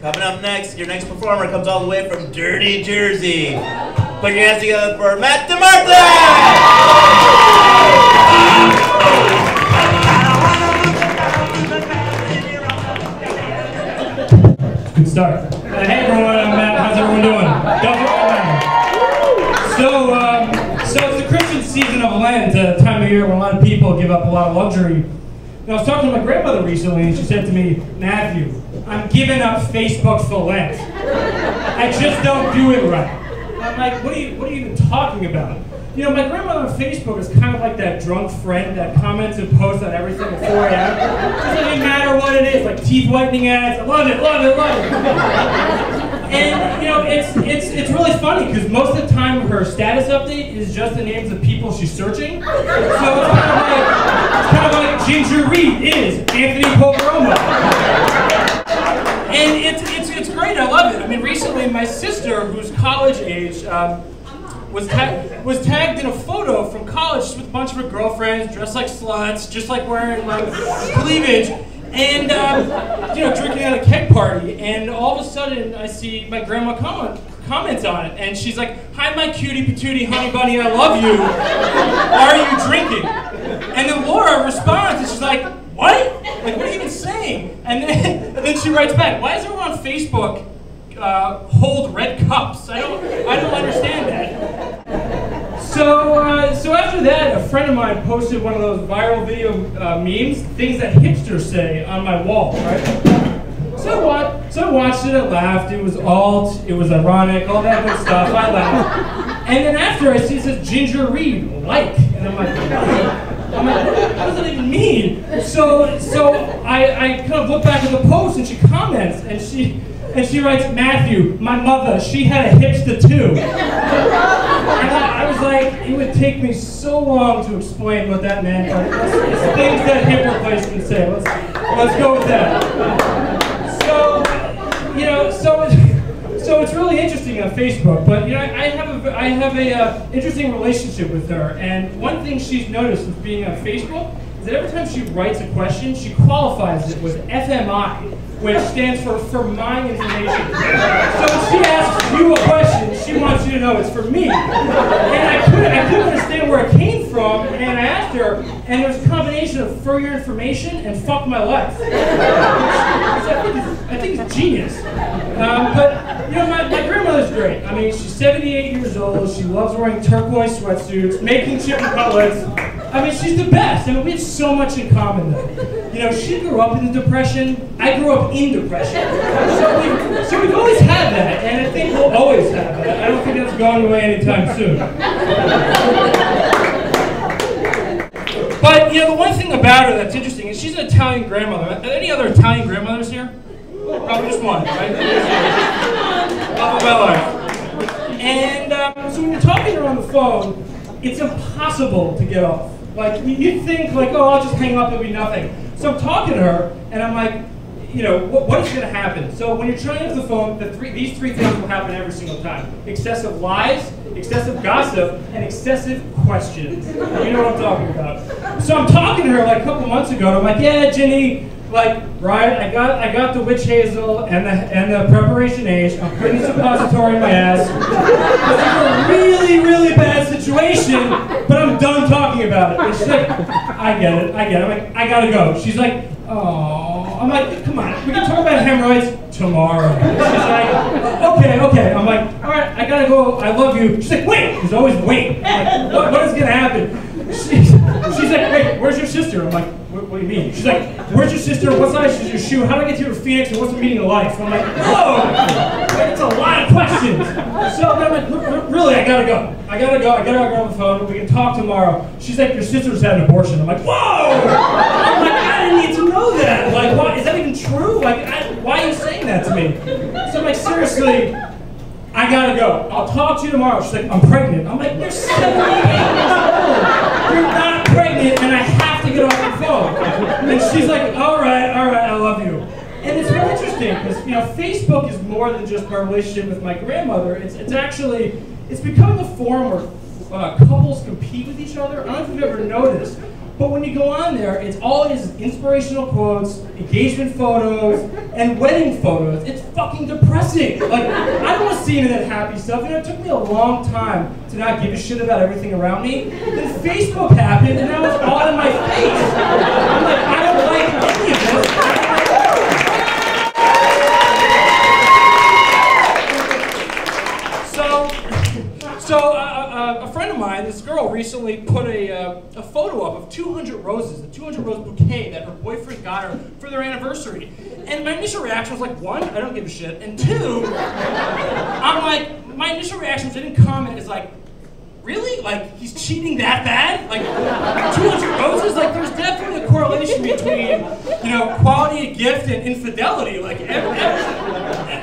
Coming up next, your next performer comes all the way from Dirty Jersey. Put your hands together for Matt DeMartis! Good start. Hey everyone, I'm Matt. How's everyone doing? So it's the Christian season of Lent, a time of year when a lot of people give up a lot of luxury. And I was talking to my grandmother recently, and she said to me, Matthew, I'm giving up Facebook for Lent. I just don't do it right. I'm like, what are you even talking about? You know, my grandmother on Facebook is kind of like that drunk friend that comments and posts on everything at 4 a.m. It doesn't matter what it is, like teeth whitening ads. I love it, love it, love it. And you know, it's really funny because most of the time her status update is just the names of people she's searching. So it's kind of like Ginger Reed is Anthony Poveromo. And it's great, I love it. I mean, recently my sister, who's college age, was tagged in a photo from college with a bunch of her girlfriends, dressed like sluts, just like wearing like cleavage, and you know, drinking at a keg party. And all of a sudden, I see my grandma comments on it, and she's like, "Hi, my cutie patootie honey bunny, I love you. Are you drinking?" And then Laura responds, and she's like, "What? Like, what are you even saying?" And then she writes back, "Why is everyone on Facebook hold red cups? I don't understand that." So after that, a friend of mine posted one of those viral video memes, things that hipsters say, on my wall, right? So I watched it, I laughed, it was alt, it was ironic, all that good stuff, I laughed. And then after I see it says Ginger Reed, like, and I'm like, what does that even mean? So I kind of look back at the post and she comments and she writes, Matthew, my mother, she had a hipster too. And I was like, it would take me so long to explain what that meant, but it's things that hip replacements say. Let's go with that. So it's really interesting on Facebook, but you know, I have a interesting relationship with her, and one thing she's noticed with being on Facebook is that every time she writes a question, she qualifies it with FMI, which stands for my information. So when she asks you a question, she wants you to know it's for me. And I couldn't understand where it came from, and I asked her, and there's a combination of for your information and fuck my life. Which I think is genius. But you know, my grandmother's great. I mean, she's 78 years old, she loves wearing turquoise sweatsuits, making chicken cutlets. I mean, she's the best. I mean, we have so much in common, though. You know, she grew up in the Depression. I grew up in depression. So we've always had that, and I think we'll always have that. I don't think that's going away anytime soon. But, you know, the one thing about her that's interesting is she's an Italian grandmother. Are there any other Italian grandmothers here? Probably just one, right? Love of my life. And so when you're talking to her on the phone, it's impossible to get off. Like, you'd think, like, oh, I'll just hang up, it'll be nothing. So I'm talking to her, and I'm like, you know, what is going to happen? So when you're trying to answer the phone, these three things will happen every single time. Excessive lies, excessive gossip, and excessive questions. You know what I'm talking about. So I'm talking to her like a couple months ago, and I'm like, yeah, Ginny, like, right, I got the witch hazel and the preparation H. I'm putting the suppository in my ass. This is a really, really bad situation, but I'm done talking about it. And she's like, I get it. I'm like, I gotta go. She's like, oh. I'm like, come on, we can talk about hemorrhoids tomorrow. She's like, okay. I'm like, all right, I gotta go. I love you. She's like, wait. There's always wait. I'm like, what is gonna happen? She's like, wait, where's your sister? I'm like, what do you mean? She's like, where's your sister? What size is your shoe? How do I get to your Phoenix? And what's the meaning of life? I'm like, whoa! That's a lot of questions. So I'm like, really, I gotta go. I gotta go on the phone. We can talk tomorrow. She's like, your sister's had an abortion. I'm like, whoa! I'm like, I didn't need to know that. Like, what? Is that even true? Like, why are you saying that to me? So I'm like, seriously, I gotta go. I'll talk to you tomorrow. She's like, I'm pregnant. I'm like, you're 78 years old. You're not pregnant, and I have to get off the phone. And she's like, all right, I love you. And it's really interesting because, you know, Facebook is more than just my relationship with my grandmother. It's becoming a forum where couples compete with each other. I don't know if you've ever noticed, But when you go on there, it's all these inspirational quotes, engagement photos, and wedding photos. It's fucking depressing. Like, I don't want to see any of that happy stuff. You know, it took me a long time to not give a shit about everything around me. Then Facebook happened, and now it's all in my face. I'm like, I don't like any of this. So a friend of mine, this girl, recently put a photo up of 200 roses, a 200-rose bouquet that her boyfriend got her for their anniversary. And my initial reaction was like, one, I don't give a shit, and two, I'm like, my initial reaction was I didn't comment, is like, really? Like, he's cheating that bad? Like, 200 roses? Like, there's definitely a correlation between, you know, quality of gift and infidelity, like,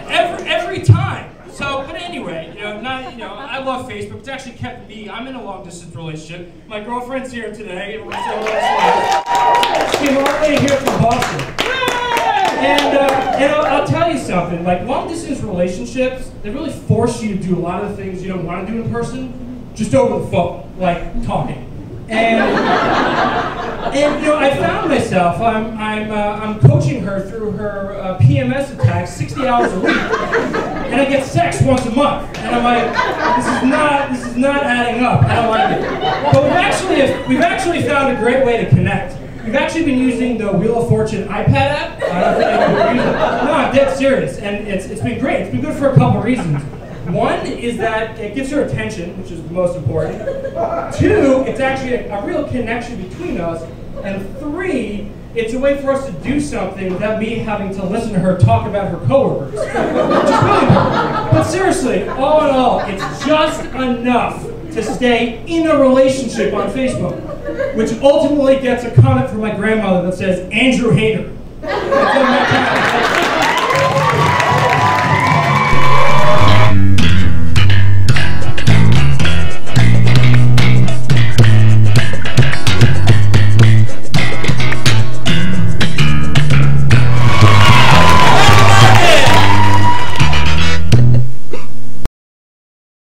every time. So, but anyway, I love Facebook. It's actually kept me. I'm in a long-distance relationship. My girlfriend's here today. She's all the way here from Boston. And I'll tell you something. Like, long-distance relationships, they really force you to do a lot of the things you don't want to do in person, just over the phone, like talking. And I found myself. I'm coaching her through her PMS attacks 60 hours a week, and I get sex once a month. And I'm like, this is not adding up. I don't like it. But we've actually found a great way to connect. We've actually been using the Wheel of Fortune iPad app. I don't think I've used it. No, I'm dead serious, and it's been great. It's been good for a couple reasons. One is that it gives her attention, which is the most important. Two, it's actually a real connection between us. And three, it's a way for us to do something without me having to listen to her talk about her coworkers. Which is really important. But seriously, all in all, it's just enough to stay in a relationship on Facebook, which ultimately gets a comment from my grandmother that says, Andrew Hader.